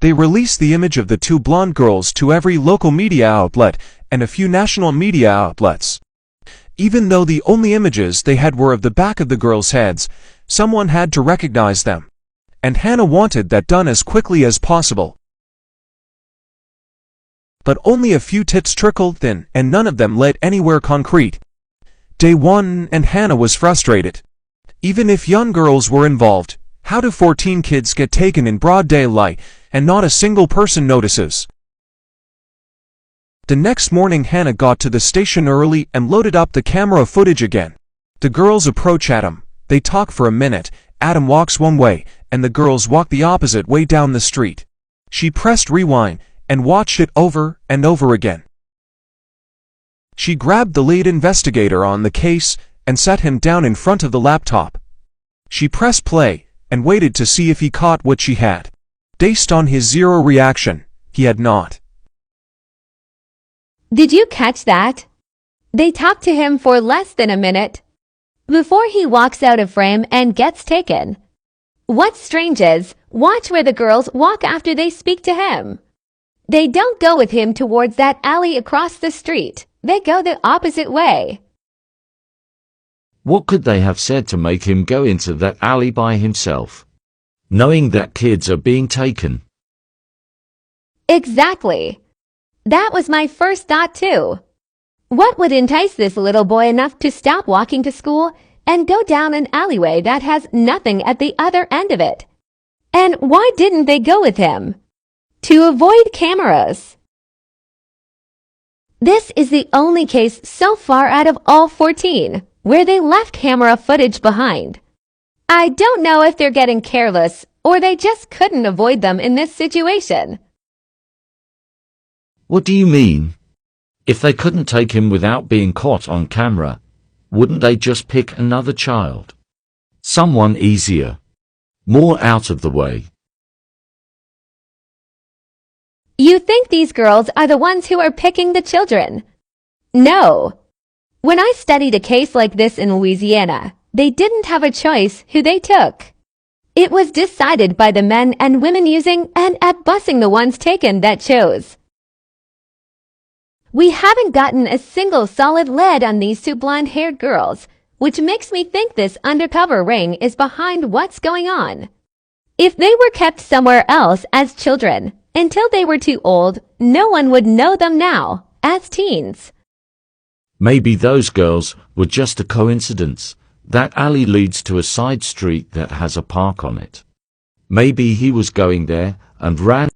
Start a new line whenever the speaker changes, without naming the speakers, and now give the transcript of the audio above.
They released the image of the two blonde girls to every local media outlet and a few national media outlets. Even though the only images they had were of the back of the girls' heads, someone had to recognize them. And Hannah wanted that done as quickly as possible. But only a few tips trickled in, and none of them led anywhere concrete. Day 1, and Hannah was frustrated. Even if young girls were involved, how do 14 kids get taken in broad daylight, and not a single person notices? The next morning Hannah got to the station early and loaded up the camera footage again. The girls approach Adam. They talk for a minute. Adam walks one way, and the girls walk the opposite way down the street. She pressed rewind and watched it over and over again. She grabbed the lead investigator on the case and sat him down in front of the laptop. She pressed play and waited to see if he caught what she had. Based on his zero reaction, he had not.
Did you catch that? They talked to him for less than a minute before he walks out of frame and gets taken. What's strange is, watch where the girls walk after they speak to him. They don't go with him towards that alley across the street. They go the opposite way.
What could they have said to make him go into that alley by himself, knowing that kids are being taken?
Exactly. That was my first thought too. What would entice this little boy enough to stop walking to school and go down an alleyway that has nothing at the other end of it? And why didn't they go with him? To avoid cameras. This is the only case so far out of all 14 where they left camera footage behind. I don't know if they're getting careless or they just couldn't avoid them in this situation.
What do you mean? If they couldn't take him without being caught on camera, wouldn't they just pick another child? Someone easier. More out of the way.
You think these girls are the ones who are picking the children? No. When I studied a case like this in Louisiana, they didn't have a choice who they took. It was decided by the men and women using and at busing the ones taken that chose. We haven't gotten a single solid lead on these two blonde-haired girls, which makes me think this undercover ring is behind what's going on. If they were kept somewhere else as children, until they were too old, no one would know them now, as teens.
Maybe those girls were just a coincidence. That alley leads to a side street that has a park on it. Maybe he was going there and ran